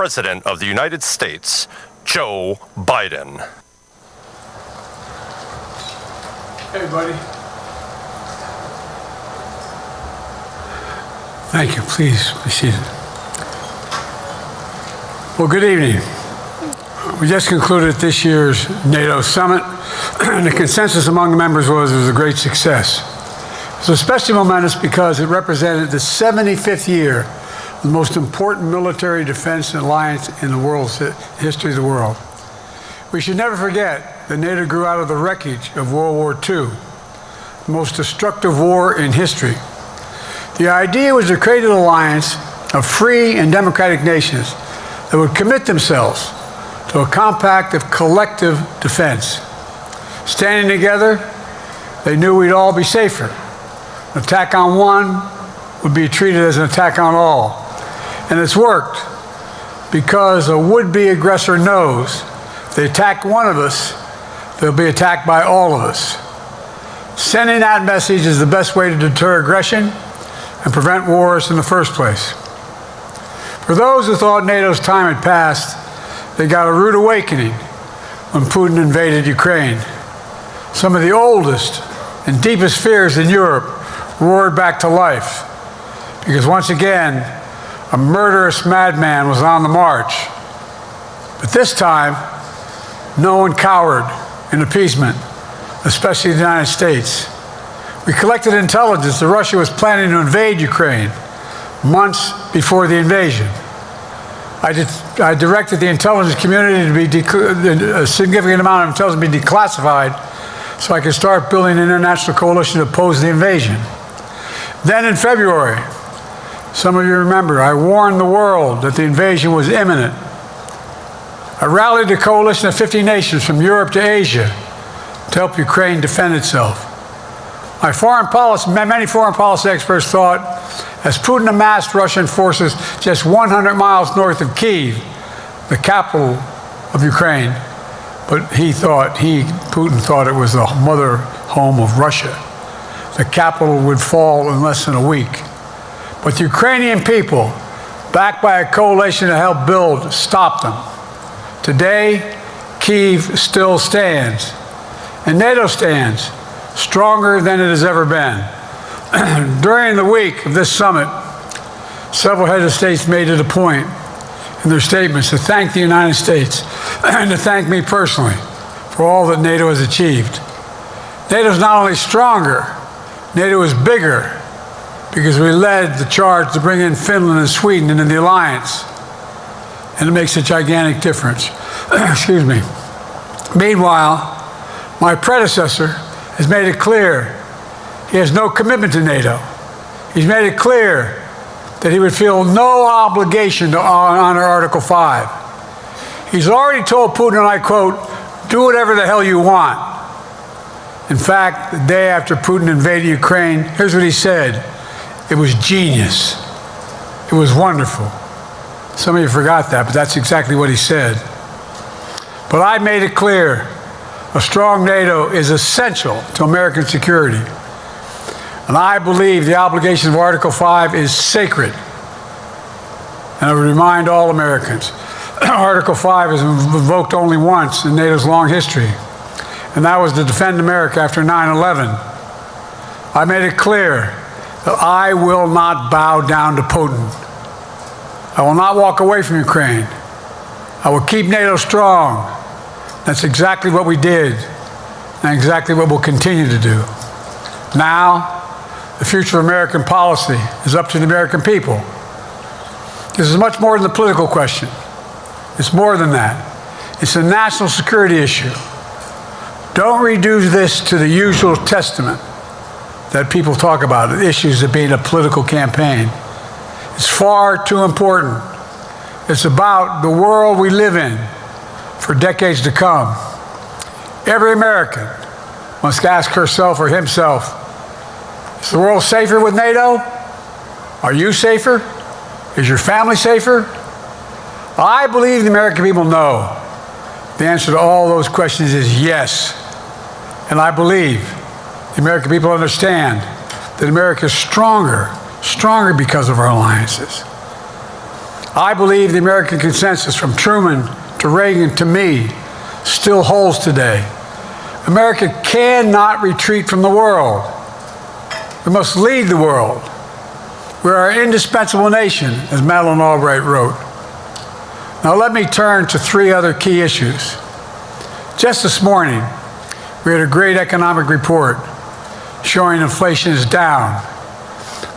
President of the United States, Joe Biden. Hey, buddy. Thank you. Please be seated. Well, good evening. We just concluded this year's NATO Summit, and the consensus among the members was it was a great success. It was especially momentous because it represented the 75th year the most important military defense alliance in the world's history of the world. We should never forget that NATO grew out of the wreckage of World War II, the most destructive war in history. The idea was to create an alliance of free and democratic nations that would commit themselves to a compact of collective defense. Standing together, they knew we'd all be safer. An attack on one would be treated as an attack on all. And it's worked because a would-be aggressor knows if they attack one of us, they'll be attacked by all of us. Sending that message is the best way to deter aggression and prevent wars in the first place. For those who thought NATO's time had passed, they got a rude awakening when Putin invaded Ukraine. Some of the oldest and deepest fears in Europe roared back to life because once again, a murderous madman was on the march. But this time, no one cowered in appeasement, especially the United States. We collected intelligence that Russia was planning to invade Ukraine months before the invasion. I directed the intelligence community to be a significant amount of intelligence be declassified so I could start building an international coalition to oppose the invasion. Then in February, some of you remember, I warned the world that the invasion was imminent. I rallied a coalition of 50 nations from Europe to Asia to help Ukraine defend itself. Many foreign policy experts thought, as Putin amassed Russian forces just 100 miles north of Kyiv, the capital of Ukraine, but Putin thought it was the mother home of Russia. The capital would fall in less than a week. But the Ukrainian people, backed by a coalition to help build, stopped them. Today, Kyiv still stands, and NATO stands stronger than it has ever been. During the week of this summit, several heads of states made it a point in their statements to thank the United States and to thank me personally for all that NATO has achieved. NATO is not only stronger, NATO is bigger because we led the charge to bring in Finland and Sweden into the alliance, and it makes a gigantic difference. Excuse me. Meanwhile, my predecessor has made it clear he has no commitment to NATO. He's made it clear that he would feel no obligation to honor Article 5. He's already told Putin, and I quote, "Do whatever the hell you want." In fact, the day after Putin invaded Ukraine, here's what he said. It was genius. It was wonderful. Some of you forgot that, but that's exactly what he said. But I made it clear, a strong NATO is essential to American security. And I believe the obligation of Article 5 is sacred. And I would remind all Americans, Article 5 is invoked only once in NATO's long history, and that was to defend America after 9/11. I made it clear that I will not bow down to Putin. I will not walk away from Ukraine. I will keep NATO strong. That's exactly what we did, and exactly what we'll continue to do. Now, the future of American policy is up to the American people. This is much more than a political question. It's more than that. It's a national security issue. Don't reduce this to the usual testament that people talk about, issues of being a political campaign. It's far too important. It's about the world we live in for decades to come. Every American must ask herself or himself, is the world safer with NATO? Are you safer? Is your family safer? I believe the American people know. The answer to all those questions is yes. And I believe the American people understand that America is stronger because of our alliances. I believe the American consensus from Truman to Reagan to me still holds today. America cannot retreat from the world. We must lead the world. We're an indispensable nation, as Madeleine Albright wrote. Now let me turn to three other key issues. Just this morning, we had a great economic report showing inflation is down.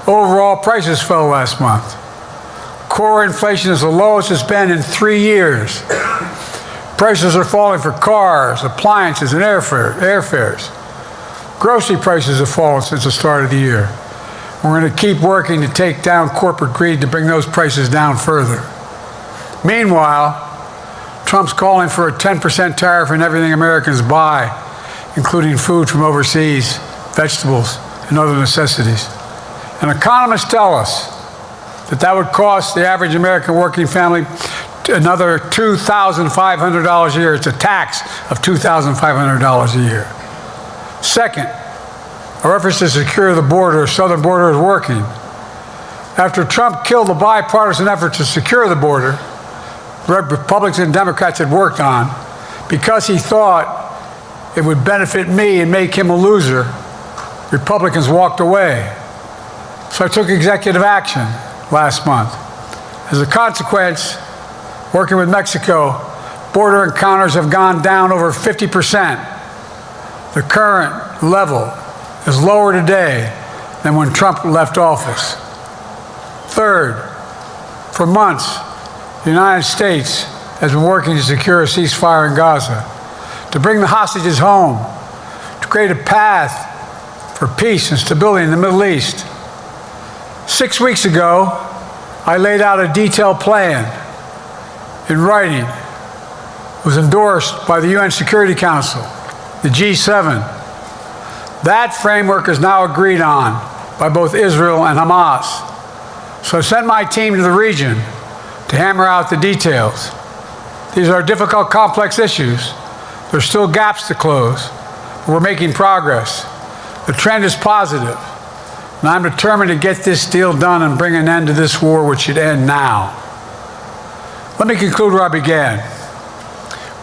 Overall prices fell last month. Core inflation is the lowest it's been in 3 years. Prices are falling for cars, appliances, and airfares. Grocery prices have fallen since the start of the year. We're going to keep working to take down corporate greed to bring those prices down further. Meanwhile, Trump's calling for a 10% tariff on everything Americans buy, including food from overseas, vegetables, and other necessities. And economists tell us that would cost the average American working family another $2,500 a year. It's a tax of $2,500 a year. Second, our efforts to secure the border, southern border, is working. After Trump killed the bipartisan effort to secure the border, Republicans and Democrats had worked on, because he thought it would benefit me and make him a loser, Republicans walked away. So I took executive action last month. As a consequence, working with Mexico, border encounters have gone down over 50%. The current level is lower today than when Trump left office. Third, for months, the United States has been working to secure a ceasefire in Gaza, to bring the hostages home, to create a path for peace and stability in the Middle East. 6 weeks ago, I laid out a detailed plan in writing. It was endorsed by the UN Security Council, the G7. That framework is now agreed on by both Israel and Hamas. So I sent my team to the region to hammer out the details. These are difficult, complex issues. There's still gaps to close, but we're making progress. The trend is positive, and I'm determined to get this deal done and bring an end to this war, which should end now. Let me conclude where I began.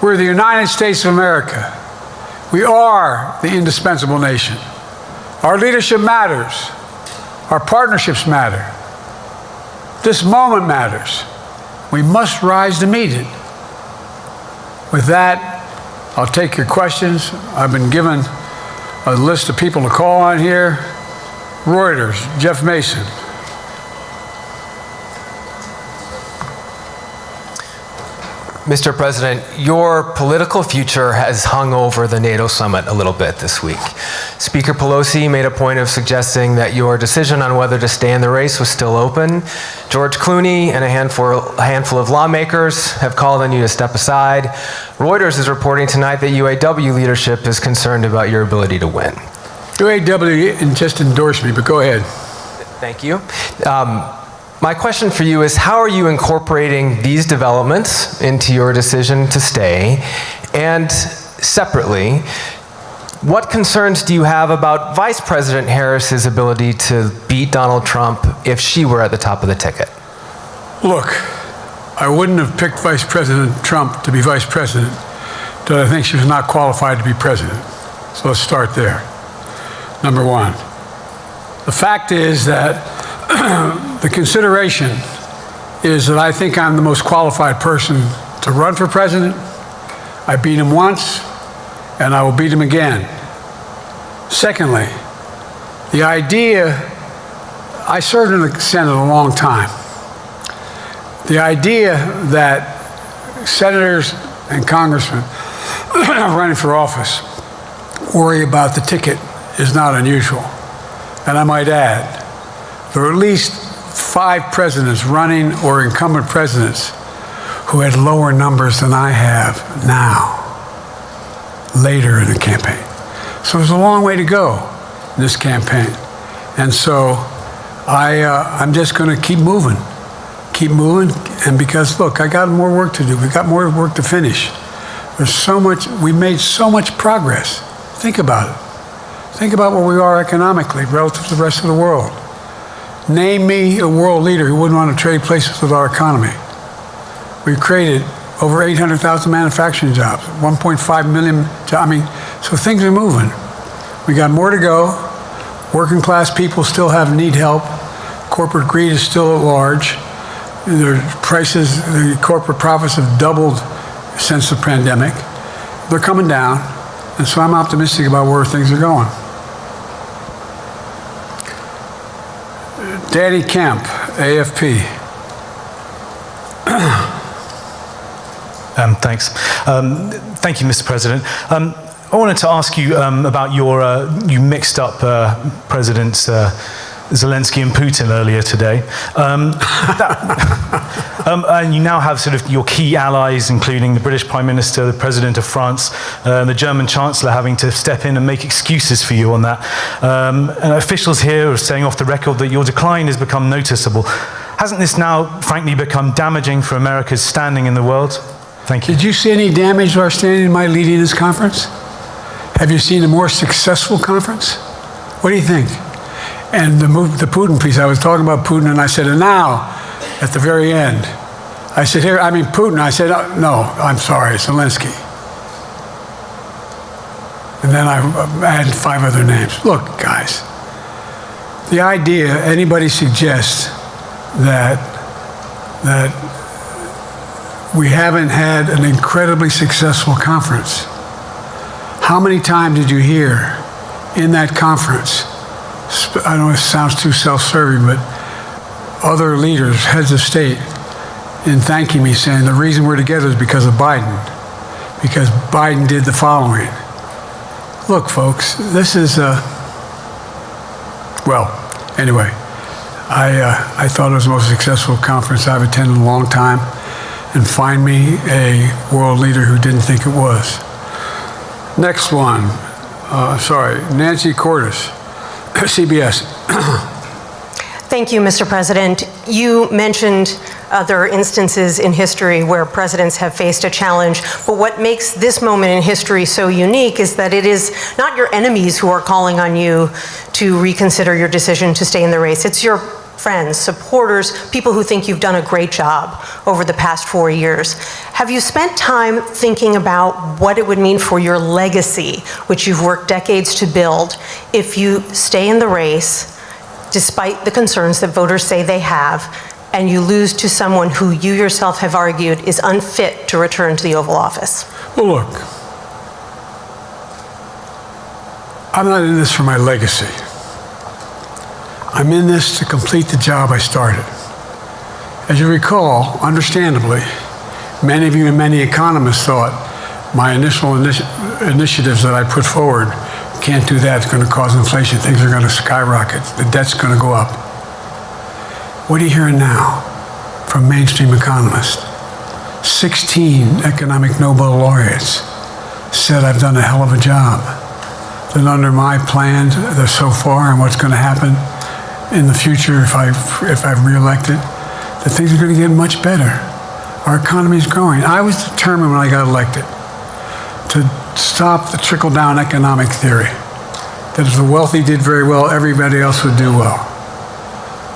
We're the United States of America. We are the indispensable nation. Our leadership matters. Our partnerships matter. This moment matters. We must rise to meet it. With that, I'll take your questions. I've been given a list of people to call on here. Reuters, Jeff Mason. Mr. President, your political future has hung over the NATO summit a little bit this week. Speaker Pelosi made a point of suggesting that your decision on whether to stay in the race was still open. George Clooney and a handful of lawmakers have called on you to step aside. Reuters is reporting tonight that UAW leadership is concerned about your ability to win. UAW just endorsed me, but go ahead. Thank you. My question for you is, how are you incorporating these developments into your decision to stay? And separately, what concerns do you have about Vice President Harris's ability to beat Donald Trump if she were at the top of the ticket? Look, I wouldn't have picked Vice President Trump to be vice president because I think she was not qualified to be president. So let's start there. Number one, the fact is that the consideration is that I think I'm the most qualified person to run for president. I beat him once, and I will beat him again. Secondly, the idea, I served in the Senate a long time. The idea that senators and congressmen running for office worry about the ticket is not unusual. And I might add, there are at least 5 presidents running or incumbent presidents who had lower numbers than I have now, later in the campaign. So there's a long way to go in this campaign. And so I'm just going to keep moving, and because, look, I got more work to do. We've got more work to finish. There's so much, we made so much progress. Think about it. Think about where we are economically relative to the rest of the world. Name me a world leader who wouldn't want to trade places with our economy. We've created over 800,000 manufacturing jobs, 1.5 million jobs. I mean, so things are moving. We got more to go. Working class people still need help. Corporate greed is still at large. Their prices, the corporate profits have doubled since the pandemic. They're coming down, and so I'm optimistic about where things are going. Danny Kemp, AFP. Thanks. Thank you, Mr. President. I wanted to ask you about you mixed up President Zelensky and Putin earlier today. And you now have sort of your key allies, including the British Prime Minister, the President of France, the German Chancellor having to step in and make excuses for you on that. And officials here are saying off the record that your decline has become noticeable. Hasn't this now, frankly, become damaging for America's standing in the world? Thank you. Did you see any damage to our standing in my leading this conference? Have you seen a more successful conference? What do you think? And the Putin piece, I was talking about Putin, and I said, and now, at the very end, I said, here, I mean Putin. I said, oh, no, I'm sorry, Zelensky. And then I added 5 other names. Look, guys, the idea anybody suggests that we haven't had an incredibly successful conference. How many times did you hear in that conference, I know it sounds too self-serving, but other leaders, heads of state, in thanking me, saying the reason we're together is because of Biden, because Biden did the following. Look, folks, this is well, anyway, I thought it was the most successful conference I've attended in a long time, and find me a world leader who didn't think it was. Next one, Nancy Cordes, CBS. Thank you, Mr. President. You mentioned other instances in history where presidents have faced a challenge, but what makes this moment in history so unique is that it is not your enemies who are calling on you to reconsider your decision to stay in the race. It's your friends, supporters, people who think you've done a great job over the past 4 years. Have you spent time thinking about what it would mean for your legacy, which you've worked decades to build, if you stay in the race, despite the concerns that voters say they have, and you lose to someone who you yourself have argued is unfit to return to the Oval Office? Well, look, I'm not in this for my legacy. I'm in this to complete the job I started. As you recall, understandably, many of you and many economists thought my initial initiatives that I put forward, can't do that, it's going to cause inflation, things are going to skyrocket, the debt's going to go up. What are you hearing now from mainstream economists? 16 economic Nobel laureates said I've done a hell of a job. That under my plan so far and what's going to happen in the future if I'm reelected, that things are going to get much better. Our economy is growing. I was determined when I got elected to stop the trickle-down economic theory, that if the wealthy did very well, everybody else would do well.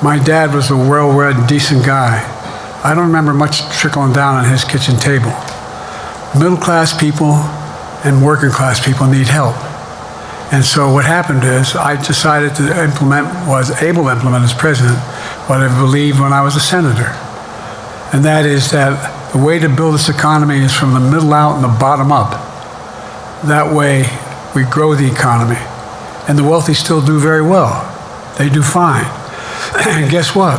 My dad was a well-read, decent guy. I don't remember much trickling down on his kitchen table. Middle-class people and working-class people need help. And so what happened is I decided to was able to implement as president what I believed when I was a senator. And that is that the way to build this economy is from the middle out and the bottom up. That way we grow the economy. And the wealthy still do very well. They do fine. And guess what?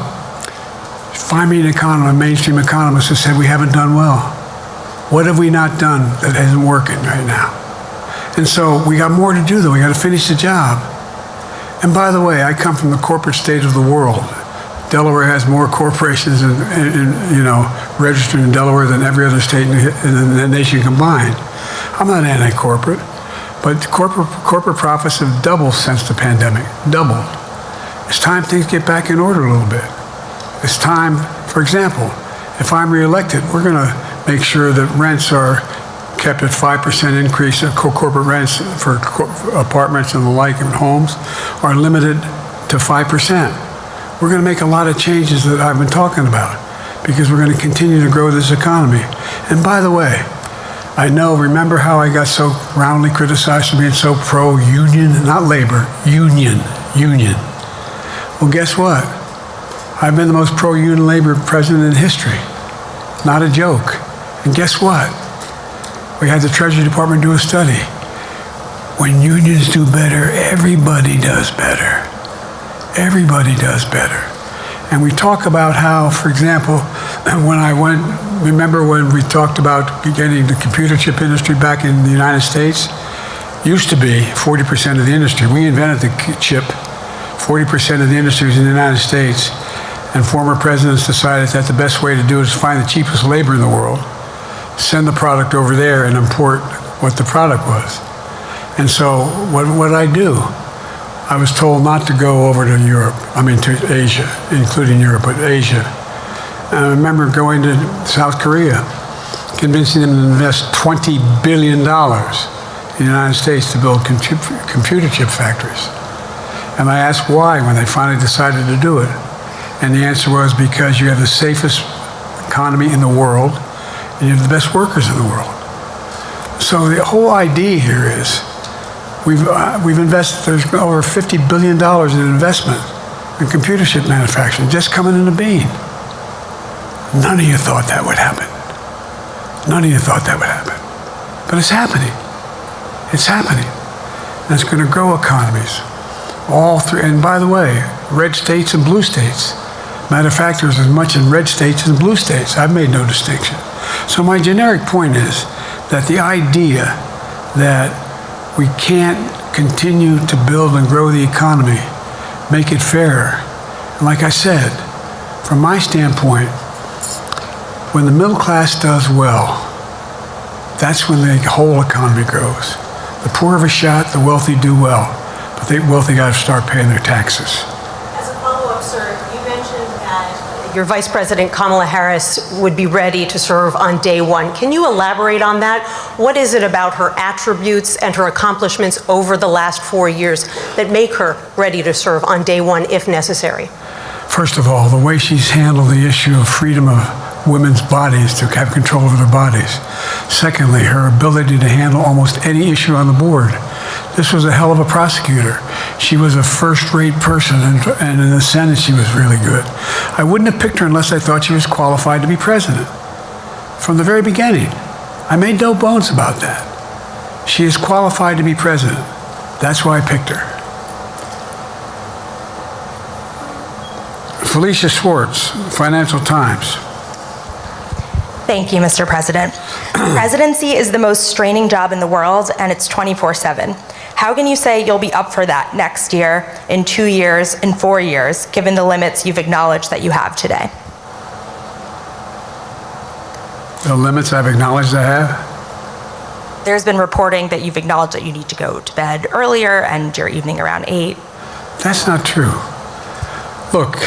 Find me an economist, a mainstream economist who said we haven't done well. What have we not done that isn't working right now? And so we got more to do, though. We got to finish the job. And by the way, I come from the corporate state of the world. Delaware has more corporations registered in Delaware than every other state in the nation combined. I'm not anti-corporate, but corporate profits have doubled since the pandemic, doubled. It's time things get back in order a little bit. It's time, for example, if I'm reelected, we're going to make sure that rents are kept at 5% increase of corporate rents for apartments and the like and homes are limited to 5%. We're going to make a lot of changes that I've been talking about because we're going to continue to grow this economy. And by the way, I know, remember how I got so roundly criticized for being so pro-union, not labor, union. Well, guess what? I've been the most pro-union labor president in history. Not a joke. And guess what? We had the Treasury Department do a study. When unions do better, everybody does better. Everybody does better. And we talk about how, for example, remember when we talked about getting the computer chip industry back in the United States? Used to be 40% of the industry. We invented the chip. 40% of the industry was in the United States. And former presidents decided that the best way to do it is find the cheapest labor in the world, send the product over there and import what the product was. And so what did I do? I was told not to go over to to Asia, including Europe, but Asia. And I remember going to South Korea, convincing them to invest $20 billion in the United States to build computer chip factories. And I asked why when they finally decided to do it. And the answer was because you have the safest economy in the world, and you have the best workers in the world. So the whole idea here is we've invested, there's over $50 billion in investment in computer chip manufacturing just coming into being. None of you thought that would happen. None of you thought that would happen. But it's happening. It's happening. And it's going to grow economies. All three, and by the way, red states and blue states. Matter of fact, there's as much in red states as blue states. I've made no distinction. So my generic point is that the idea that we can't continue to build and grow the economy, make it fairer. And like I said, from my standpoint, when the middle class does well, that's when the whole economy grows. The poor have a shot, the wealthy do well, but the wealthy got to start paying their taxes. As a follow-up, sir, you mentioned that your Vice President Kamala Harris would be ready to serve on day one. Can you elaborate on that? What is it about her attributes and her accomplishments over the last 4 years that make her ready to serve on day one if necessary? First of all, the way she's handled the issue of freedom of women's bodies to have control over their bodies. Secondly, her ability to handle almost any issue on the board. This was a hell of a prosecutor. She was a first-rate person, and in the Senate, she was really good. I wouldn't have picked her unless I thought she was qualified to be president. From the very beginning, I made no bones about that. She is qualified to be president. That's why I picked her. Felicia Schwartz, Financial Times. Thank you, Mr. President. Presidency is the most straining job in the world, and it's 24/7. How can you say you'll be up for that next year, in 2 years, in 4 years, given the limits you've acknowledged that you have today? The limits I've acknowledged I have? There's been reporting that you've acknowledged that you need to go to bed earlier and your evening around 8. That's not true. Look,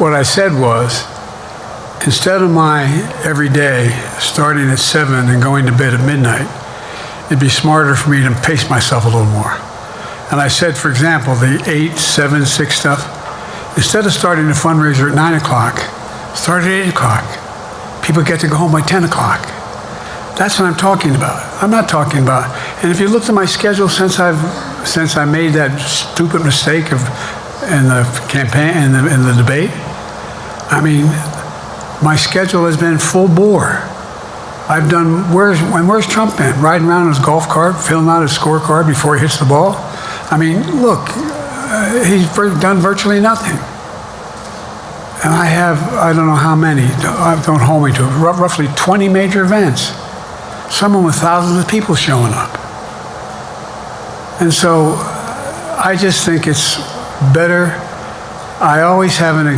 what I said was, instead of my every day starting at 7 and going to bed at midnight, it'd be smarter for me to pace myself a little more. And I said, for example, the 8, 7, 6 stuff, instead of starting a fundraiser at 9 o'clock, start at 8 o'clock. People get to go home by 10 o'clock. That's what I'm talking about. I'm not talking about, and if you looked at my schedule since I made that stupid mistake in the campaign, in the debate, I mean, my schedule has been full bore. I've done, where's Trump been? Riding around in his golf cart, filling out his scorecard before he hits the ball? I mean, look, he's done virtually nothing. And I have, I don't know how many, don't hold me to it, roughly 20 major events. Some of them with thousands of people showing up. And so I just think it's better. I always have an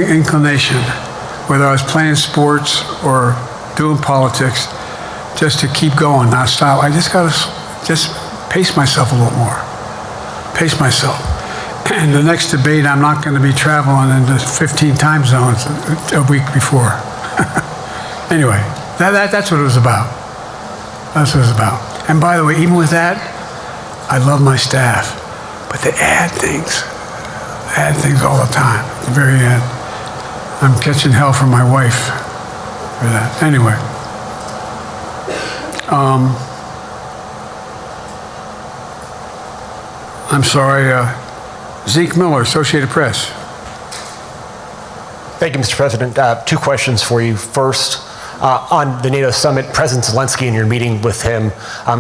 inclination, whether I was playing sports or doing politics, just to keep going, not stop. I just got to just pace myself a little more. Pace myself. And the next debate, I'm not going to be traveling into 15 time zones a week before. Anyway, that's what it was about. That's what it was about. And by the way, even with that, I love my staff, but they add things all the time. At the very end, I'm catching hell from my wife for that. Anyway, I'm sorry. Zeke Miller, Associated Press. Thank you, Mr. President. 2 questions for you. First, on the NATO Summit, President Zelensky, in your meeting with him,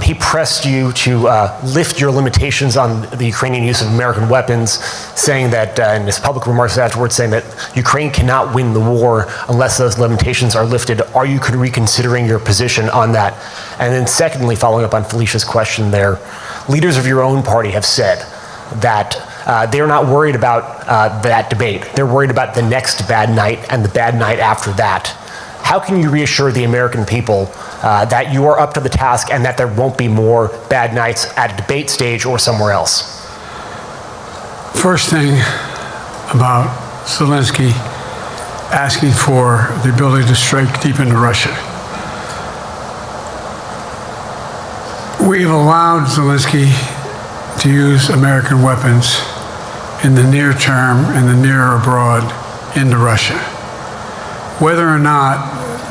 he pressed you to lift your limitations on the Ukrainian use of American weapons, saying that, in his public remarks afterwards, saying that Ukraine cannot win the war unless those limitations are lifted. Are you reconsidering your position on that? And then secondly, following up on Felicia's question there, leaders of your own party have said that they're not worried about that debate. They're worried about the next bad night and the bad night after that. How can you reassure the American people that you are up to the task and that there won't be more bad nights at a debate stage or somewhere else? First thing about Zelensky asking for the ability to strike deep into Russia. We've allowed Zelensky to use American weapons in the near term and the near abroad into Russia. whether or not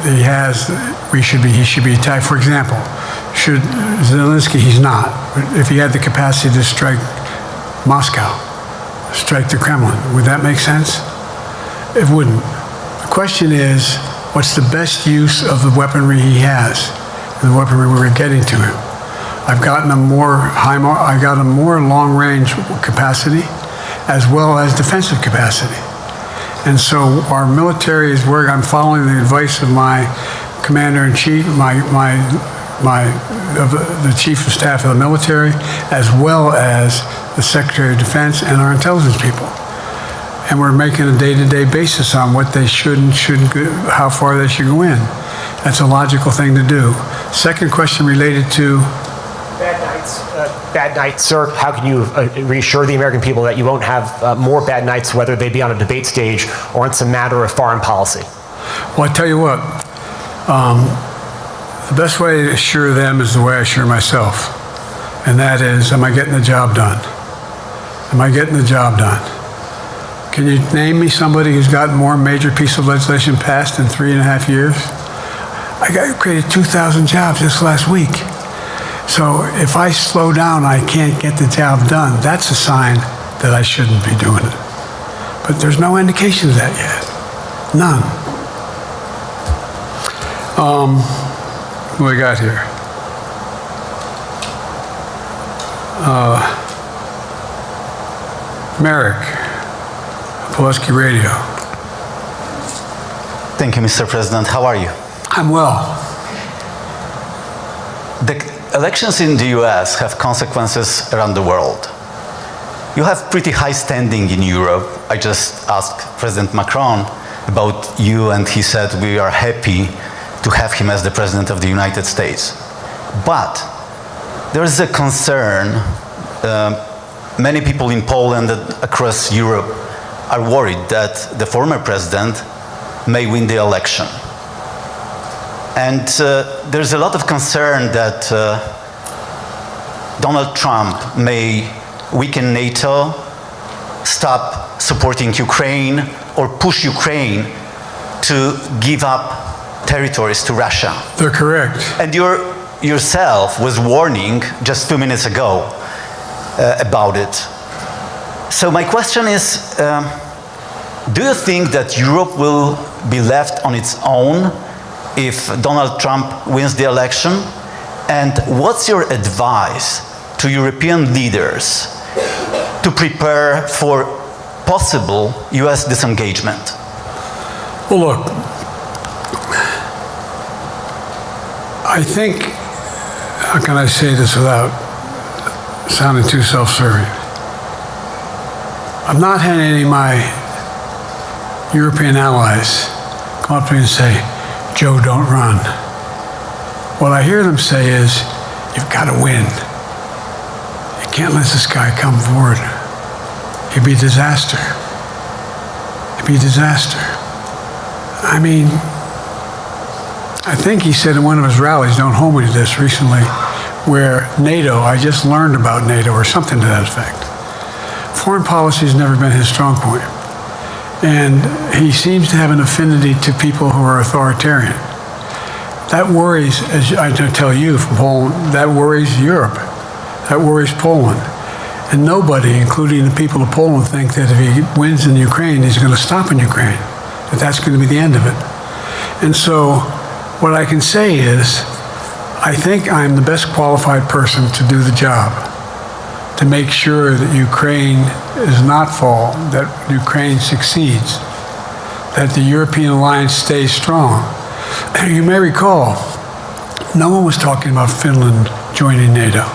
he should be attacked. For example, should Zelensky, he's not. If he had the capacity to strike Moscow, strike the Kremlin, would that make sense? It wouldn't. The question is, what's the best use of the weaponry he has, and the weaponry we're getting to him? I've gotten a more long-range capacity, as well as defensive capacity. And so our military is where I'm following the advice of my commander-in-chief, the chief of staff of the military, as well as the Secretary of Defense and our intelligence people. And we're making a day-to-day basis on what they should and shouldn't, how far they should go in. That's a logical thing to do. Second question related to bad nights, sir. How can you reassure the American people that you won't have more bad nights, whether they be on a debate stage or it's a matter of foreign policy? Well, I tell you what, the best way to assure them is the way I assure myself. And that is, am I getting the job done? Am I getting the job done? Can you name me somebody who's gotten more major piece of legislation passed in 3.5 years? I created 2,000 jobs just last week. So if I slow down, I can't get the job done. That's a sign that I shouldn't be doing it. But there's no indication of that yet. None. What do we got here? Merrick, Pulaski Radio. Thank you, Mr. President. How are you? I'm well. The elections in the US have consequences around the world. You have pretty high standing in Europe. I just asked President Macron about you, and he said we are happy to have him as the President of the United States. But there is a concern. Many people in Poland and across Europe are worried that the former president may win the election. And there's a lot of concern that Donald Trump may weaken NATO, stop supporting Ukraine, or push Ukraine to give up territories to Russia. They're correct. And yourself was warning just 2 minutes ago about it. So my question is, do you think that Europe will be left on its own if Donald Trump wins the election? And what's your advice to European leaders to prepare for possible US disengagement? Well, look, I think, how can I say this without sounding too self-serving? I'm not having any of my European allies come up to me and say, Joe, don't run. What I hear them say is, you've got to win. You can't let this guy come forward. It'd be a disaster. It'd be a disaster. I mean, I think he said in one of his rallies, don't hold me to this, recently, where NATO, I just learned about NATO, or something to that effect. Foreign policy has never been his strong point. And he seems to have an affinity to people who are authoritarian. That worries, as I tell you from Poland, that worries Europe. That worries Poland. And nobody, including the people of Poland, think that if he wins in Ukraine, he's going to stop in Ukraine, that that's going to be the end of it. And so what I can say is, I think I'm the best qualified person to do the job, to make sure that Ukraine does not fall, that Ukraine succeeds, that the European alliance stays strong. You may recall, no one was talking about Finland joining NATO.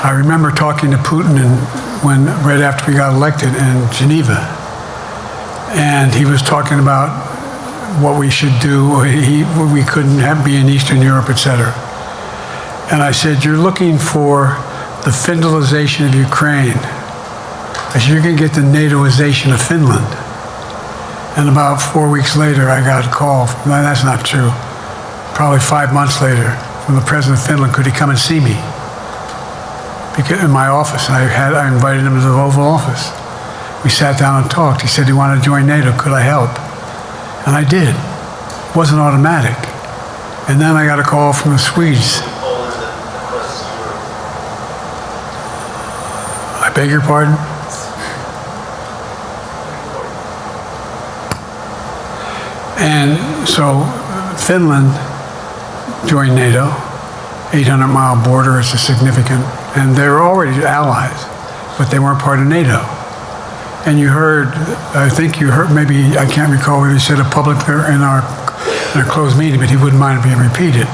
I remember talking to Putin right after we got elected in Geneva, and he was talking about what we should do. We couldn't be in Eastern Europe, etc. And I said, you're looking for the Finlandization of Ukraine. I said, you're going to get the NATOization of Finland. And about 4 weeks later, I got a call. No, that's not true. Probably 5 months later, from the president of Finland, could he come and see me? In my office. I invited him to the Oval Office. We sat down and talked. He said he wanted to join NATO. Could I help? And I did. It wasn't automatic. And then I got a call from the Swedes. I beg your pardon? And so Finland joined NATO, 800-mile border, it's a significant, and they were already allies, but they weren't part of NATO. And you heard, I think you heard, maybe, I can't recall whether he said it publicly or in our closed meeting, but he wouldn't mind it being repeated.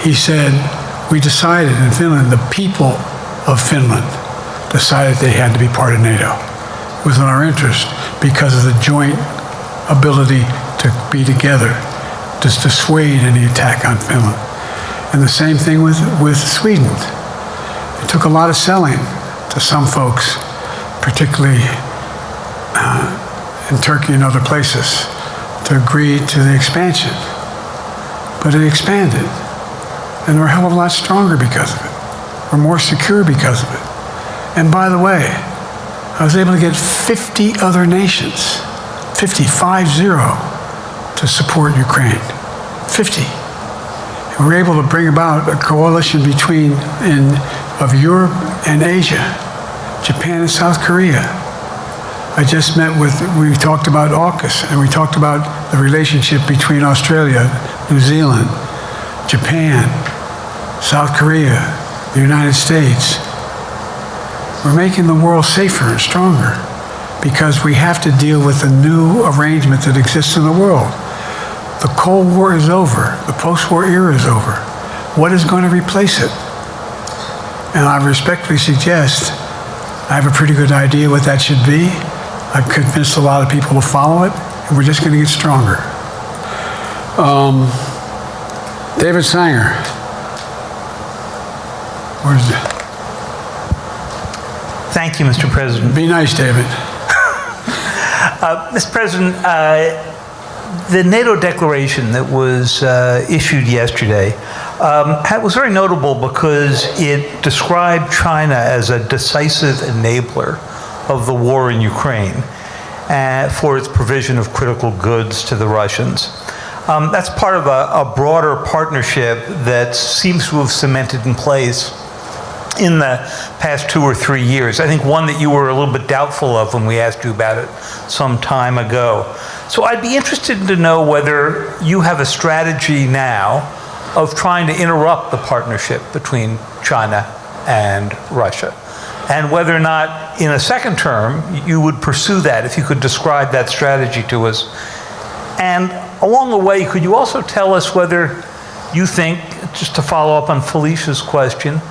He said, we decided in Finland, the people of Finland decided they had to be part of NATO. It was in our interest because of the joint ability to be together, to dissuade any attack on Finland. And the same thing with Sweden. It took a lot of selling to some folks, particularly in Turkey and other places, to agree to the expansion. But it expanded. And we're a hell of a lot stronger because of it. We're more secure because of it. And by the way, I was able to get 50 other nations, 50, to support Ukraine. 50. And we were able to bring about a coalition of Europe and Asia, Japan and South Korea. I just met we talked about AUKUS, and we talked about the relationship between Australia, New Zealand, Japan, South Korea, the United States. We're making the world safer and stronger because we have to deal with the new arrangement that exists in the world. The Cold War is over. The post-war era is over. What is going to replace it? And I respectfully suggest I have a pretty good idea what that should be. I've convinced a lot of people to follow it, and we're just going to get stronger. David Sanger. Where's it? Thank you, Mr. President. Be nice, David. Mr. President, the NATO declaration that was issued yesterday was very notable because it described China as a decisive enabler of the war in Ukraine for its provision of critical goods to the Russians. That's part of a broader partnership that seems to have cemented in place in the past 2 or 3 years. I think one that you were a little bit doubtful of when we asked you about it some time ago. So I'd be interested to know whether you have a strategy now of trying to interrupt the partnership between China and Russia, and whether or not in a second term you would pursue that, if you could describe that strategy to us. And along the way, could you also tell us whether you think, just to follow up on Felicia's question,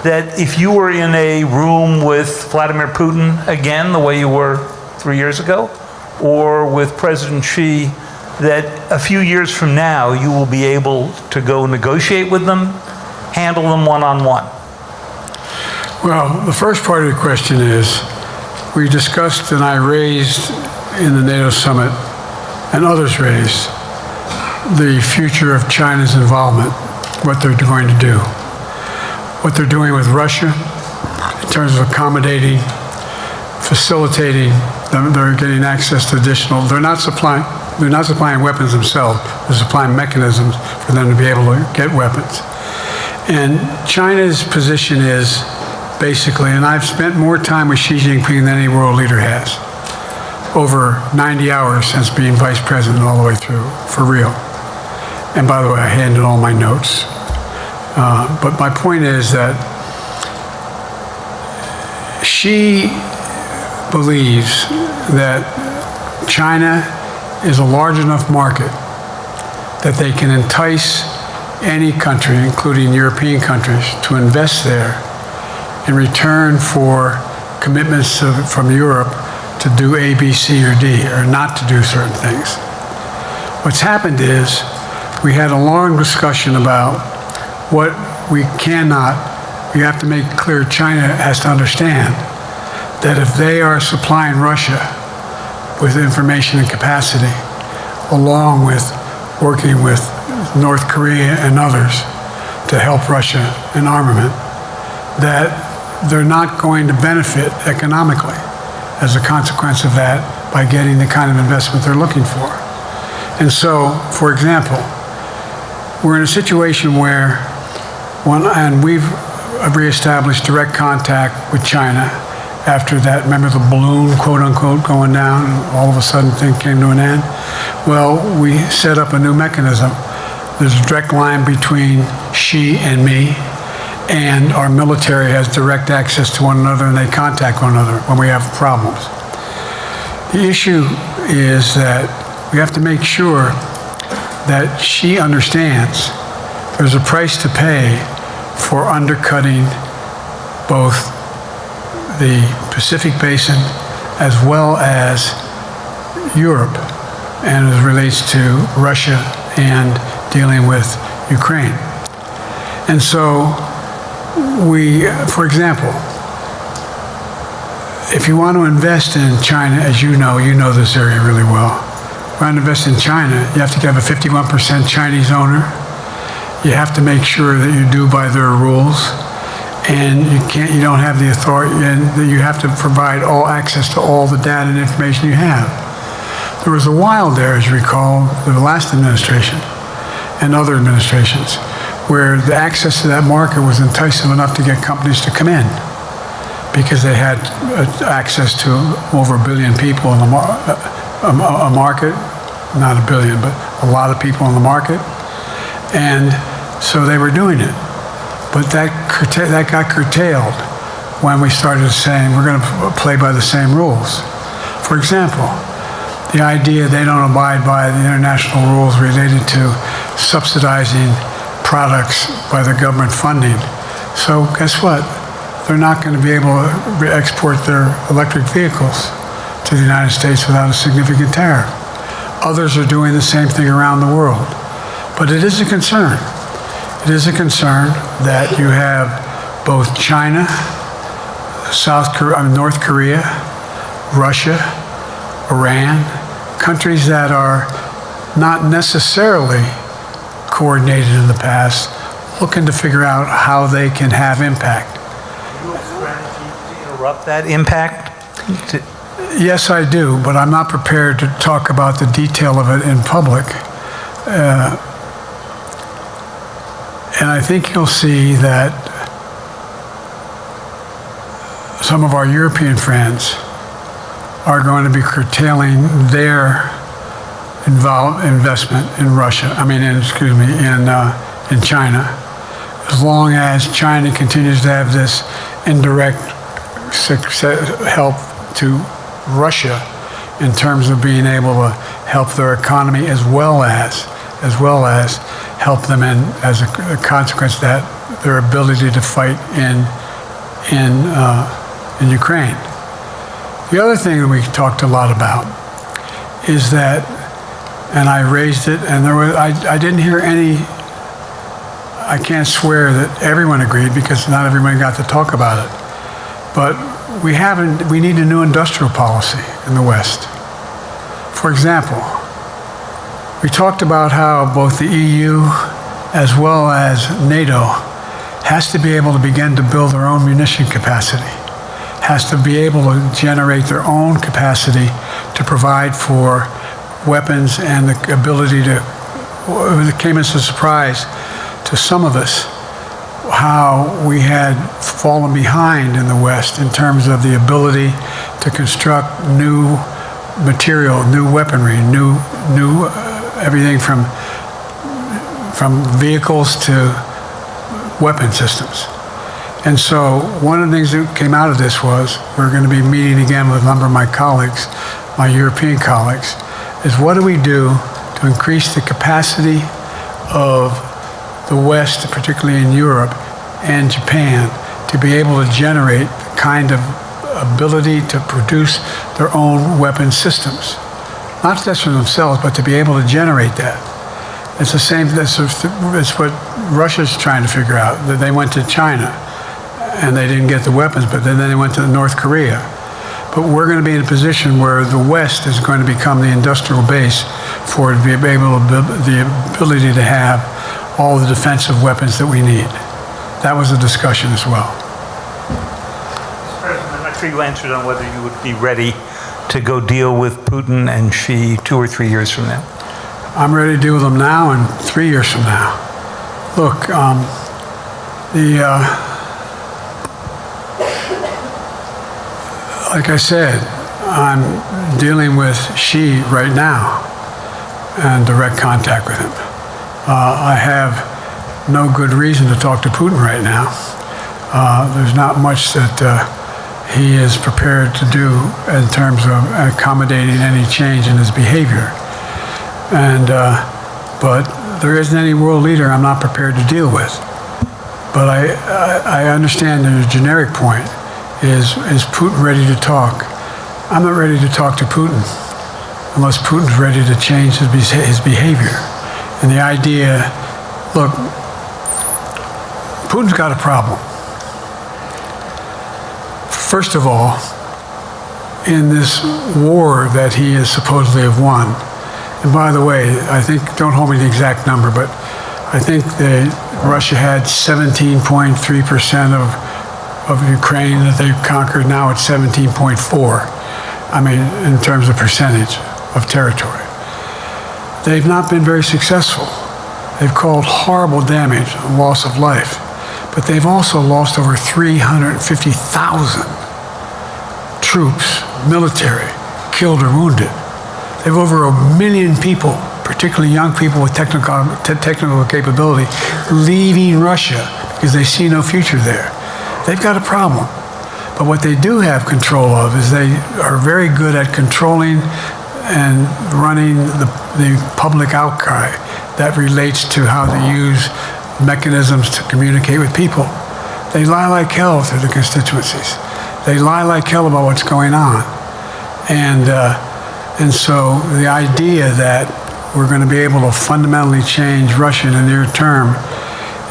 that if you were in a room with Vladimir Putin again, the way you were 3 years ago, or with President Xi, that a few years from now you will be able to go negotiate with them, handle them one-on-one? Well, the first part of the question is, we discussed and I raised in the NATO Summit, and others raised, the future of China's involvement, what they're going to do. What they're doing with Russia in terms of accommodating, facilitating, they're getting access to additional, they're not supplying weapons themselves, they're supplying mechanisms for them to be able to get weapons. And China's position is basically, and I've spent more time with Xi Jinping than any world leader has, over 90 hours since being vice president all the way through, for real. And by the way, I handed all my notes. But my point is that Xi believes that China is a large enough market that they can entice any country, including European countries, to invest there in return for commitments from Europe to do A, B, C, or D, or not to do certain things. What's happened is we had a long discussion about what we have to make clear, China has to understand that if they are supplying Russia with information and capacity, along with working with North Korea and others to help Russia in armament, that they're not going to benefit economically as a consequence of that by getting the kind of investment they're looking for. And so, for example, we're in a situation where, and we've reestablished direct contact with China after that, remember the balloon, quote unquote, going down, and all of a sudden things came to an end? Well, we set up a new mechanism. There's a direct line between Xi and me, and our military has direct access to one another, and they contact one another when we have problems. The issue is that we have to make sure that Xi understands there's a price to pay for undercutting both the Pacific Basin as well as Europe, and as it relates to Russia and dealing with Ukraine. And so we, for example, if you want to invest in China, as you know this area really well. If you want to invest in China, you have to have a 51% Chinese owner. You have to make sure that you do by their rules. And you don't have the authority, and you have to provide all access to all the data and information you have. There was a while there, as you recall, the last administration and other administrations, where the access to that market was enticing enough to get companies to come in because they had access to over 1 billion people in the market, not 1 billion, but a lot of people in the market. And so they were doing it. But that got curtailed when we started saying we're going to play by the same rules. For example, the idea they don't abide by the international rules related to subsidizing products by the government funding. So guess what? They're not going to be able to export their electric vehicles to the United States without a significant tariff. Others are doing the same thing around the world. But it is a concern. It is a concern that you have both China, North Korea, Russia, Iran, countries that are not necessarily coordinated in the past, looking to figure out how they can have impact. Do you have a strategy to interrupt that impact? Yes, I do, but I'm not prepared to talk about the detail of it in public. And I think you'll see that some of our European friends are going to be curtailing their investment in in China, as long as China continues to have this indirect help to Russia in terms of being able to help their economy as well as help them in, as a consequence of that, their ability to fight in Ukraine. The other thing that we talked a lot about is that, and I raised it, and I didn't hear any. I can't swear that everyone agreed because not everyone got to talk about it, but we need a new industrial policy in the West. For example, we talked about how both the EU as well as NATO has to be able to begin to build their own munition capacity, has to be able to generate their own capacity to provide for weapons and the ability to, it came as a surprise to some of us how we had fallen behind in the West in terms of the ability to construct new material, new weaponry, new everything from vehicles to weapon systems. And so one of the things that came out of this was we're going to be meeting again with a number of my colleagues, my European colleagues, is what do we do to increase the capacity of the West, particularly in Europe and Japan, to be able to generate the kind of ability to produce their own weapon systems. Not just for themselves, but to be able to generate that. It's the same, it's what Russia's trying to figure out. That they went to China and they didn't get the weapons, but then they went to North Korea. But we're going to be in a position where the West is going to become the industrial base for the ability to have all the defensive weapons that we need. That was a discussion as well. Mr. President, I'm not sure you answered on whether you would be ready to go deal with Putin and Xi 2 or 3 years from now. I'm ready to deal with them now and 3 years from now. Look, like I said, I'm dealing with Xi right now and direct contact with him. I have no good reason to talk to Putin right now. There's not much that he is prepared to do in terms of accommodating any change in his behavior. But there isn't any world leader I'm not prepared to deal with. But I understand the generic point is Putin ready to talk? I'm not ready to talk to Putin unless Putin's ready to change his behavior. And the idea, look, Putin's got a problem. First of all, in this war that he is supposedly have won, and by the way, I think, don't hold me to the exact number, but I think that Russia had 17.3% of Ukraine that they conquered. Now it's 17.4. I mean, in terms of percentage of territory. They've not been very successful. They've caused horrible damage, loss of life, but they've also lost over 350,000 troops, military, killed or wounded. They have over 1 million people, particularly young people with technical capability, leaving Russia because they see no future there. They've got a problem. But what they do have control of is they are very good at controlling and running the public outcry that relates to how they use mechanisms to communicate with people. They lie like hell to the constituencies. They lie like hell about what's going on. And so the idea that we're going to be able to fundamentally change Russia in the near term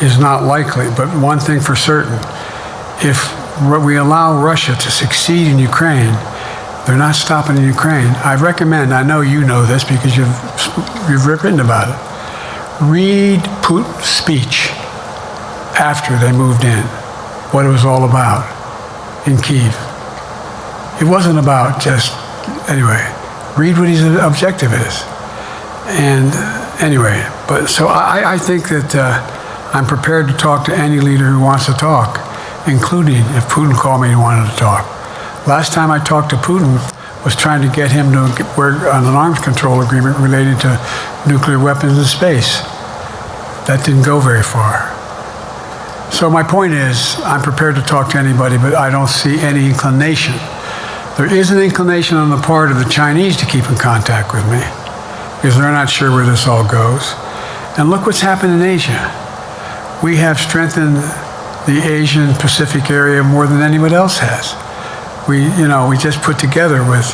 is not likely. But one thing for certain, if we allow Russia to succeed in Ukraine, they're not stopping in Ukraine. I recommend, I know you know this because you've written about it, read Putin's speech after they moved in, what it was all about in Kyiv. It wasn't about just, anyway, read what his objective is. And anyway, but so I think that I'm prepared to talk to any leader who wants to talk, including if Putin called me and wanted to talk. Last time I talked to Putin was trying to get him to work on an arms control agreement related to nuclear weapons in space. That didn't go very far. So my point is, I'm prepared to talk to anybody, but I don't see any inclination. There is an inclination on the part of the Chinese to keep in contact with me, because they're not sure where this all goes. And look what's happened in Asia. We have strengthened the Asian Pacific area more than anybody else has. We just put together with,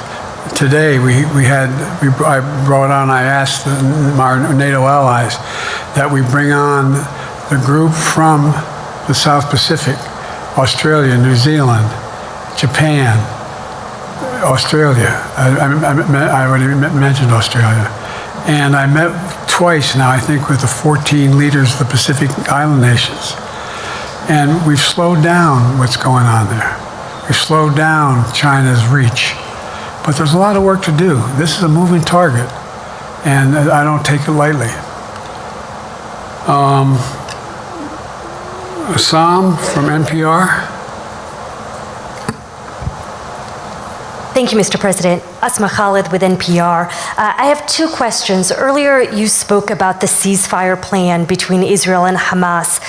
today I brought on, I asked our NATO allies that we bring on the group from the South Pacific, Australia, New Zealand, Japan, Australia. I already mentioned Australia. And I met twice now, I think, with the 14 leaders of the Pacific Island nations. And we've slowed down what's going on there. We've slowed down China's reach. But there's a lot of work to do. This is a moving target, and I don't take it lightly. Assam from NPR. Thank you, Mr. President. Asma Khalid with NPR. I have two questions. Earlier, you spoke about the ceasefire plan between Israel and Hamas.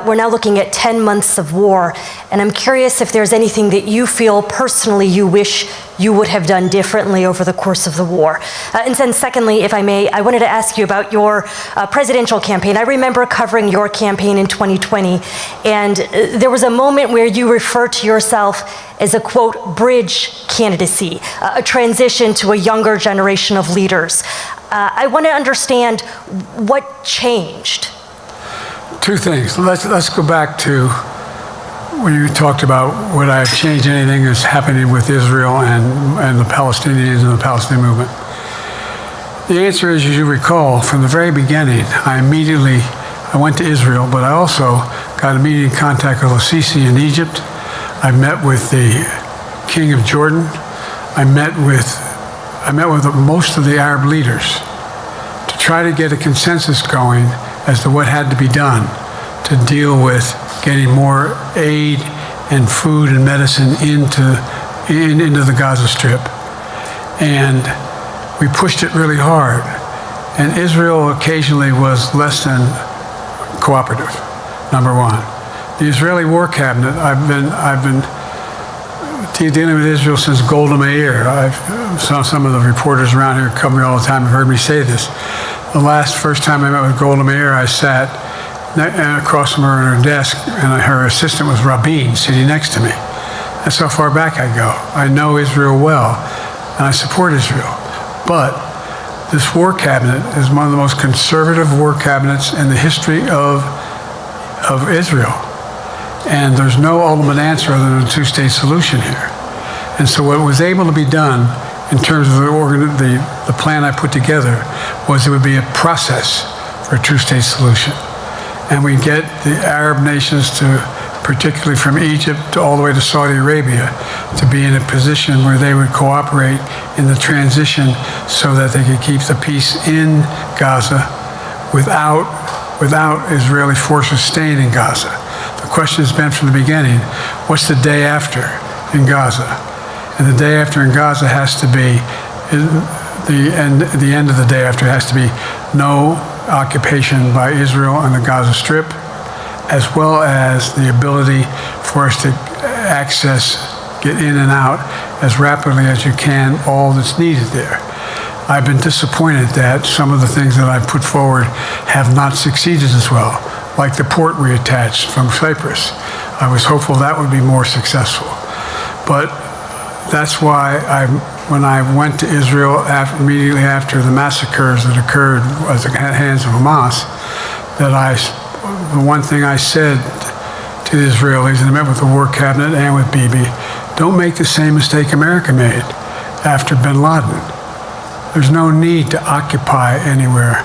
We're now looking at 10 months of war, and I'm curious if there's anything that you feel personally you wish you would have done differently over the course of the war. And then secondly, if I may, I wanted to ask you about your presidential campaign. I remember covering your campaign in 2020, and there was a moment where you referred to yourself as a, quote, bridge candidacy, a transition to a younger generation of leaders. I want to understand what changed. Two things. Let's go back to when you talked about would I have changed anything that's happening with Israel and the Palestinians and the Palestinian movement. The answer is, as you recall, from the very beginning, I went to Israel, but I also got immediate contact with al-Sisi in Egypt. I met with the King of Jordan. I met with most of the Arab leaders to try to get a consensus going as to what had to be done to deal with getting more aid and food and medicine into the Gaza Strip. And we pushed it really hard. And Israel occasionally was less than cooperative, number one. The Israeli War Cabinet, I've been dealing with Israel since Golda Meir. Some of the reporters around here come me all the time and heard me say this. The first time I met with Golda Meir, I sat across from her at her desk, and her assistant was Rabin sitting next to me. That's how far back I go. I know Israel well, and I support Israel. But this war cabinet is one of the most conservative war cabinets in the history of Israel. And there's no ultimate answer other than a two-state solution here. And so what was able to be done in terms of the plan I put together was it would be a process for a two-state solution. And we get the Arab nations to, particularly from Egypt all the way to Saudi Arabia, to be in a position where they would cooperate in the transition so that they could keep the peace in Gaza without Israeli forces staying in Gaza. The question has been from the beginning, what's the day after in Gaza? And the day after in Gaza has to be, the end of the day after has to be no occupation by Israel on the Gaza Strip, as well as the ability for us to get in and out as rapidly as you can all that's needed there. I've been disappointed that some of the things that I've put forward have not succeeded as well, like the port reattached from Cyprus. I was hopeful that would be more successful. But that's why when I went to Israel immediately after the massacres that occurred at the hands of Hamas, the one thing I said to the Israelis, and I met with the War Cabinet and with Bibi, don't make the same mistake America made after bin Laden. There's no need to occupy anywhere.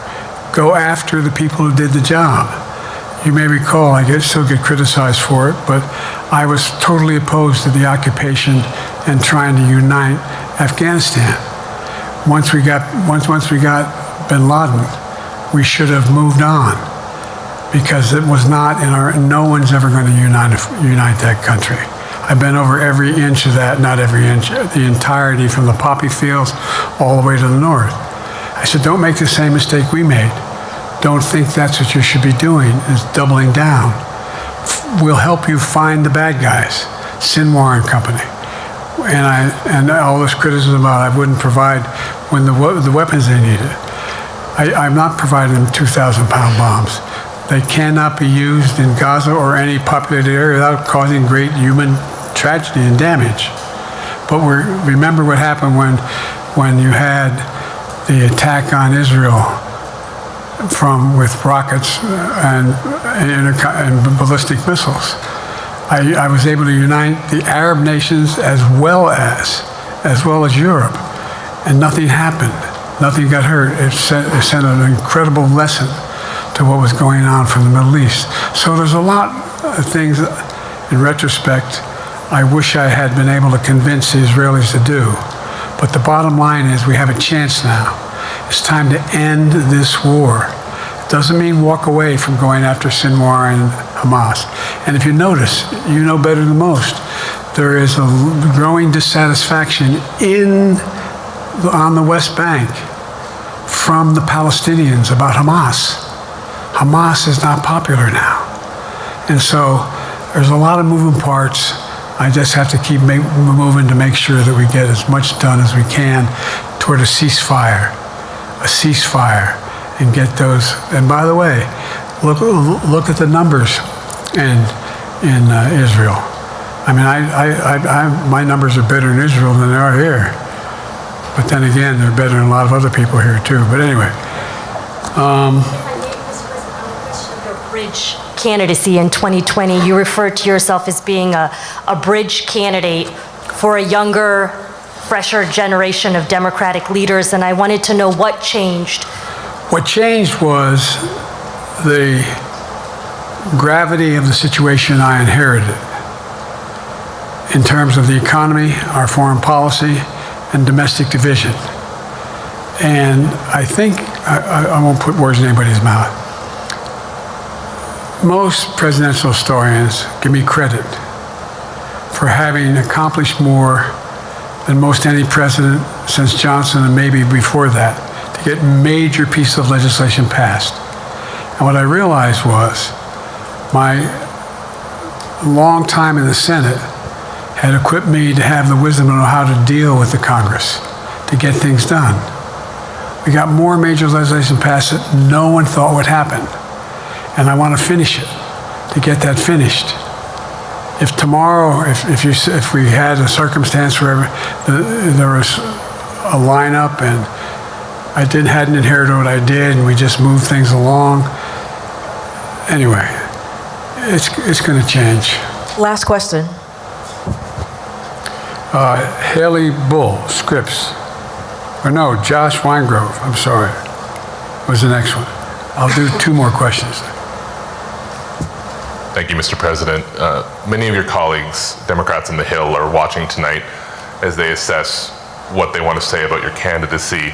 Go after the people who did the job. You may recall, I still get criticized for it, but I was totally opposed to the occupation and trying to unite Afghanistan. Once we got bin Laden, we should have moved on, because it was not no one's ever going to unite that country. I've been over every inch of that, not every inch, the entirety from the poppy fields all the way to the north. I said, don't make the same mistake we made. Don't think that's what you should be doing, is doubling down. We'll help you find the bad guys, Sinwar and company. And all this criticism about I wouldn't provide when the weapons they needed. I'm not providing them 2,000-pound bombs. They cannot be used in Gaza or any populated area without causing great human tragedy and damage. But remember what happened when you had the attack on Israel with rockets and ballistic missiles. I was able to unite the Arab nations as well as Europe, and nothing happened. Nothing got hurt. It sent an incredible lesson to what was going on from the Middle East. So there's a lot of things, in retrospect, I wish I had been able to convince the Israelis to do. But the bottom line is we have a chance now. It's time to end this war. It doesn't mean walk away from going after Sinwar and Hamas. And if you notice, you know better than most, there is a growing dissatisfaction on the West Bank from the Palestinians about Hamas. Hamas is not popular now. And so there's a lot of moving parts. I just have to keep moving to make sure that we get as much done as we can toward a ceasefire, and get those. And by the way, look at the numbers in Israel. I mean, my numbers are better in Israel than they are here. But then again, they're better than a lot of other people here too. But anyway. Bridge candidacy in 2020, you referred to yourself as being a bridge candidate for a younger, fresher generation of Democratic leaders, and I wanted to know what changed. What changed was the gravity of the situation I inherited in terms of the economy, our foreign policy, and domestic division. And I think I won't put words in anybody's mouth. Most presidential historians give me credit for having accomplished more than most any president since Johnson and maybe before that to get major pieces of legislation passed. And what I realized was my long time in the Senate had equipped me to have the wisdom to know how to deal with the Congress to get things done. We got more major legislation passed that no one thought would happen. And I want to finish it, to get that finished. If tomorrow, if we had a circumstance where there was a lineup and I hadn't inherited what I did and we just moved things along, anyway, it's going to change. Last question. Haley Bull, Scripps. Or no, Josh Weingrove, I'm sorry, was the next one. I'll do 2 more questions. Thank you, Mr. President. Many of your colleagues, Democrats on the Hill, are watching tonight as they assess what they want to say about your candidacy.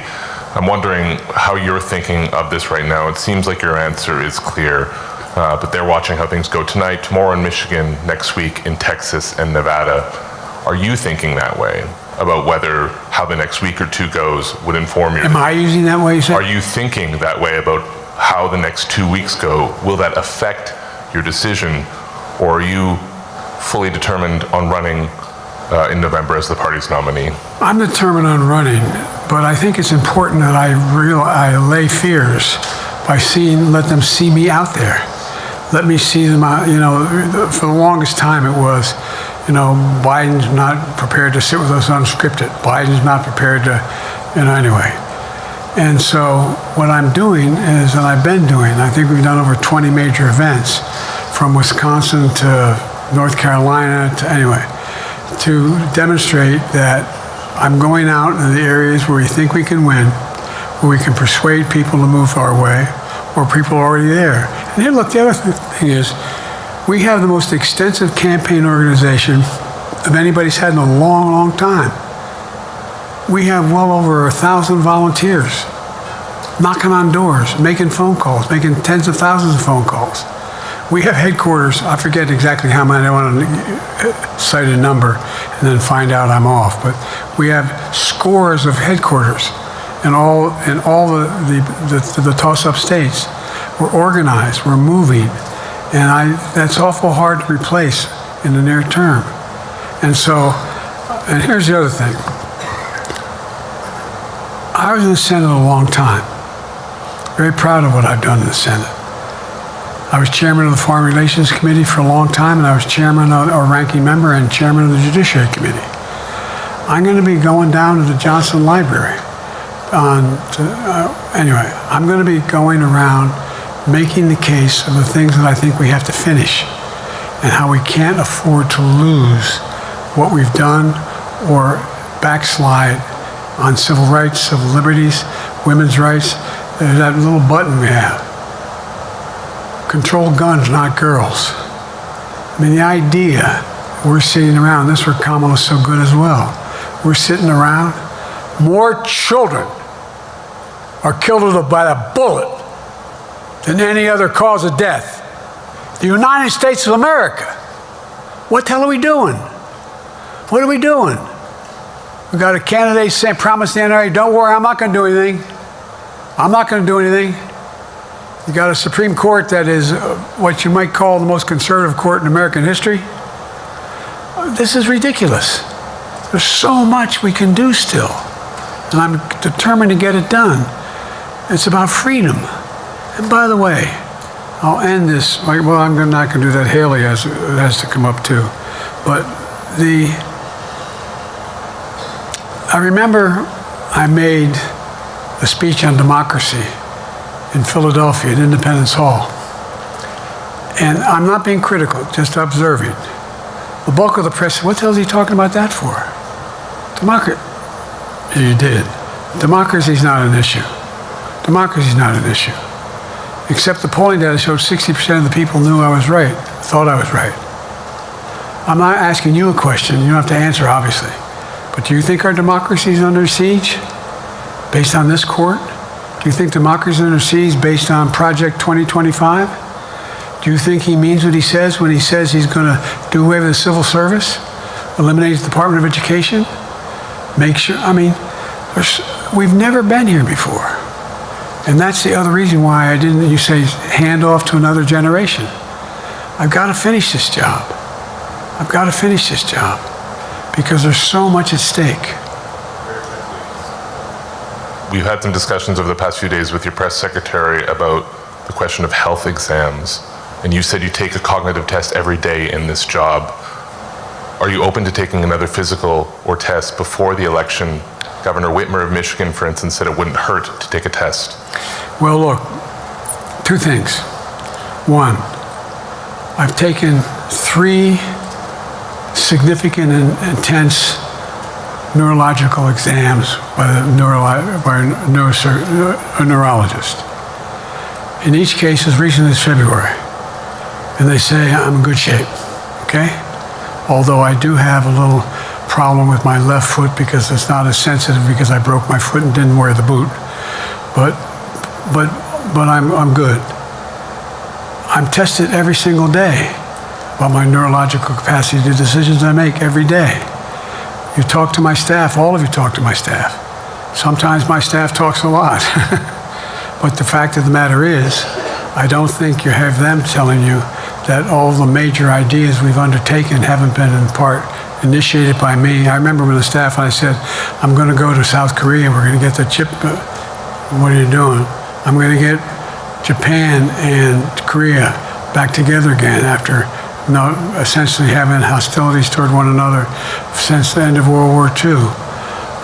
I'm wondering how you're thinking of this right now. It seems like your answer is clear, but they're watching how things go tonight, tomorrow in Michigan, next week in Texas and Nevada. Are you thinking that way about whether how the next week or 2 goes would inform your... Am I using that way, you said? Are you thinking that way about how the next 2 weeks go? Will that affect your decision, or are you fully determined on running in November as the party's nominee? I'm determined on running, but I think it's important that I allay fears by let them see me out there. Let me see them out, for the longest time it was, Biden's not prepared to sit with us unscripted. Biden's not prepared to, anyway. And so what I'm doing is, and I've been doing, I think we've done over 20 major events from Wisconsin to North Carolina to demonstrate that I'm going out in the areas where we think we can win, where we can persuade people to move our way, or people are already there. And here, look, the other thing is, we have the most extensive campaign organization of anybody's had in a long, long time. We have well over 1,000 volunteers knocking on doors, making phone calls, making tens of thousands of phone calls. We have headquarters, I forget exactly how many, I don't want to cite a number and then find out I'm off, but we have scores of headquarters in all the toss-up states. We're organized, we're moving, and that's awful hard to replace in the near term. And so, and here's the other thing. I was in the Senate a long time. Very proud of what I've done in the Senate. I was chairman of the Foreign Relations Committee for a long time, and I was chairman or ranking member and chairman of the Judiciary Committee. I'm going to be going down to the Johnson Library. Anyway, I'm going to be going around making the case of the things that I think we have to finish and how we can't afford to lose what we've done or backslide on civil rights, civil liberties, women's rights. There's that little button we have. Control guns, not girls. I mean, the idea we're sitting around, this is where Kamala's so good as well. We're sitting around, more children are killed by a bullet than any other cause of death. The United States of America. What the hell are we doing? What are we doing? We got a candidate saying, promised the NRA, don't worry, I'm not going to do anything. I'm not going to do anything. You got a Supreme Court that is what you might call the most conservative court in American history. This is ridiculous. There's so much we can do still, and I'm determined to get it done. It's about freedom. And by the way, I'll end this, well, I'm not going to do that. Haley has to come up too. But I remember I made a speech on democracy in Philadelphia at Independence Hall. And I'm not being critical, just observing. The bulk of the press said, what the hell is he talking about that for? Democracy. You did. Democracy's not an issue. Democracy's not an issue. Except the polling data showed 60% of the people knew I was right, thought I was right. I'm not asking you a question. You don't have to answer, obviously. But do you think our democracy is under siege based on this court? Do you think democracy is under siege based on Project 2025? Do you think he means what he says when he says he's going to do away with the civil service, eliminate the Department of Education, make sure, I mean, we've never been here before. And that's the other reason why I didn't, you say, hand off to another generation. I've got to finish this job. I've got to finish this job because there's so much at stake. We've had some discussions over the past few days with your press secretary about the question of health exams, and you said you take a cognitive test every day in this job. Are you open to taking another physical or test before the election? Governor Whitmer of Michigan, for instance, said it wouldn't hurt to take a test. Well, look, two things. One, I've taken 3 significant and intense neurological exams by a neurologist. In each case, as recently as February. And they say I'm in good shape, okay? Although I do have a little problem with my left foot because it's not as sensitive because I broke my foot and didn't wear the boot. But I'm good. I'm tested every single day about my neurological capacity to do decisions I make every day. You talk to my staff, all of you talk to my staff. Sometimes my staff talks a lot. But the fact of the matter is, I don't think you have them telling you that all the major ideas we've undertaken haven't been in part initiated by me. I remember when the staff, I said, I'm going to go to South Korea, we're going to get the chip. What are you doing? I'm going to get Japan and Korea back together again after essentially having hostilities toward one another since the end of World War II.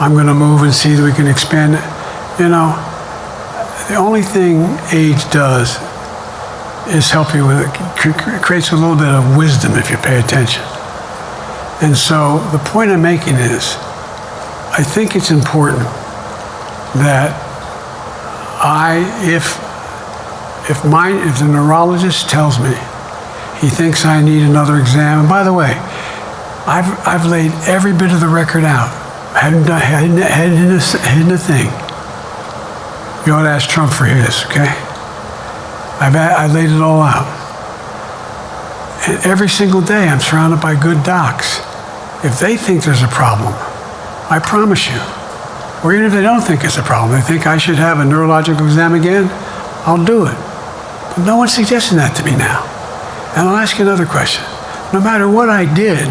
I'm going to move and see that we can expand it. You know, the only thing age does is help you with it. Creates a little bit of wisdom if you pay attention. And so the point I'm making is, I think it's important that if the neurologist tells me he thinks I need another exam, and by the way, I've laid every bit of the record out. Hadn't hidden a thing. You ought to ask Trump for his, okay? I laid it all out. And every single day I'm surrounded by good docs. If they think there's a problem, I promise you, or even if they don't think it's a problem, they think I should have a neurological exam again, I'll do it. But no one's suggesting that to me now. And I'll ask you another question. No matter what I did,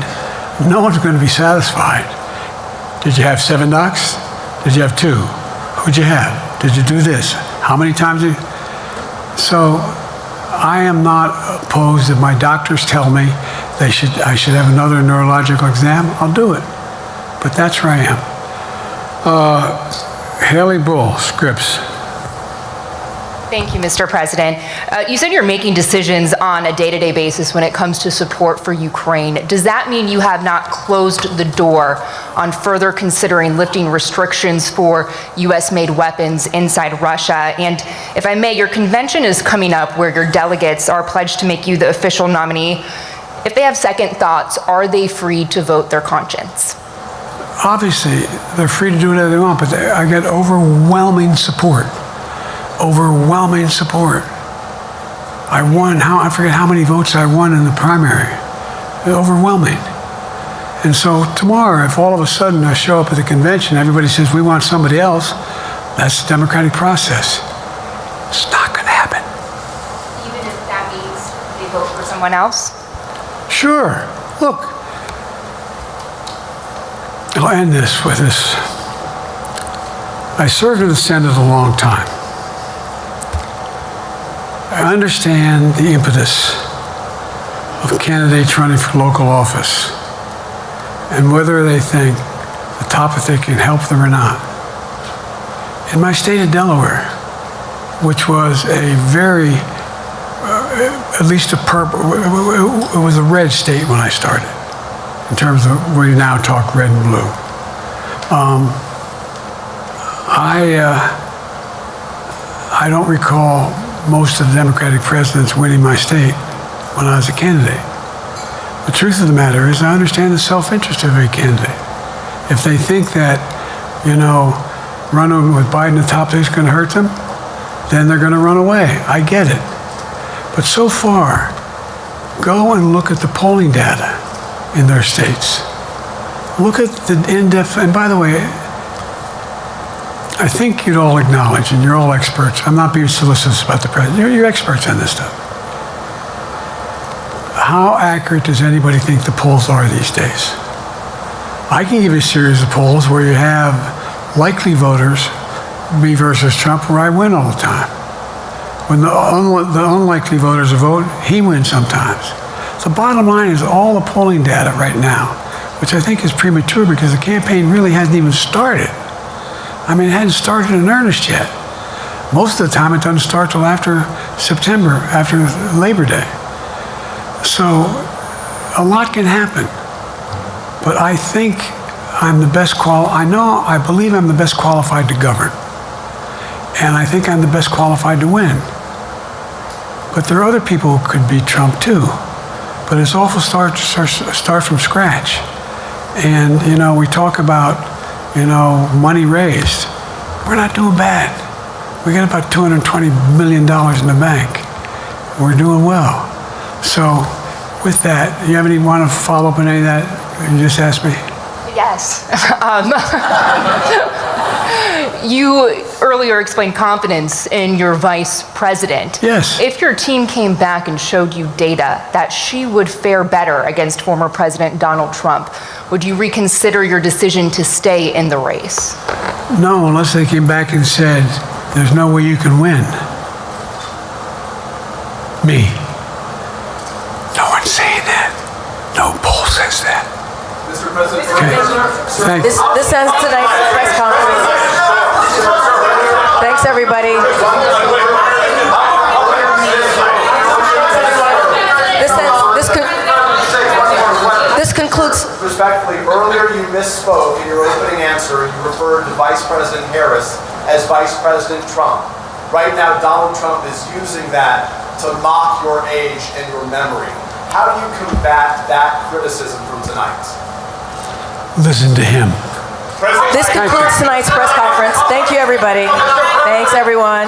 no one's going to be satisfied. Did you have 7 docs? Did you have 2? Who'd you have? Did you do this? How many times did you? So I am not opposed if my doctors tell me I should have another neurological exam, I'll do it. But that's where I am. Haley Bull, Scripps. Thank you, Mr. President. You said you're making decisions on a day-to-day basis when it comes to support for Ukraine. Does that mean you have not closed the door on further considering lifting restrictions for U.S.-made weapons inside Russia? And if I may, your convention is coming up where your delegates are pledged to make you the official nominee. If they have second thoughts, are they free to vote their conscience? Obviously, they're free to do whatever they want, but I get overwhelming support. Overwhelming support. I won, I forget how many votes I won in the primary. Overwhelming. And so tomorrow, if all of a sudden I show up at the convention, everybody says, we want somebody else, that's the democratic process. It's not going to happen. Even if that means they vote for someone else? Sure. Look, I'll end this with this. I served in the Senate a long time. I understand the impetus of candidates running for local office and whether they think the topic they can help them or not. In my state of Delaware, which was a very, at least it was a red state when I started, in terms of where you now talk red and blue. I don't recall most of the Democratic presidents winning my state when I was a candidate. The truth of the matter is I understand the self-interest of every candidate. If they think that, running with Biden at the top is going to hurt them, then they're going to run away. I get it. But so far, go and look at the polling data in their states. Look at the in-depth, and by the way, I think you'd all acknowledge, and you're all experts, I'm not being solicitous about the president, you're experts on this stuff. How accurate does anybody think the polls are these days? I can give you a series of polls where you have likely voters, me versus Trump, where I win all the time. When the unlikely voters vote, he wins sometimes. The bottom line is all the polling data right now, which I think is premature because the campaign really hasn't even started. I mean, it hadn't started in earnest yet. Most of the time, it doesn't start till after September, after Labor Day. So a lot can happen. But I think I'm the best I believe I'm the best qualified to govern. And I think I'm the best qualified to win. But there are other people who could beat Trump too. But it's awful start from scratch. And, you know, we talk about, you know, money raised. We're not doing bad. We got about $220 million in the bank. We're doing well. So with that, you have any want to follow up on any of that you just asked me? Yes. You earlier explained confidence in your vice president. Yes. If your team came back and showed you data that she would fare better against former President Donald Trump, would you reconsider your decision to stay in the race? No, unless they came back and said, there's no way you can win. Me. No one's saying that. No poll says that. Mr. President, okay. This ends tonight's press conference. Thanks, everybody. This concludes. Respectfully, earlier you misspoke in your opening answer. You referred to Vice President Harris as Vice President Trump. Right now, Donald Trump is using that to mock your age and your memory. How do you combat that criticism from tonight? Listen to him. This concludes tonight's press conference. Thank you, everybody. Thanks, everyone.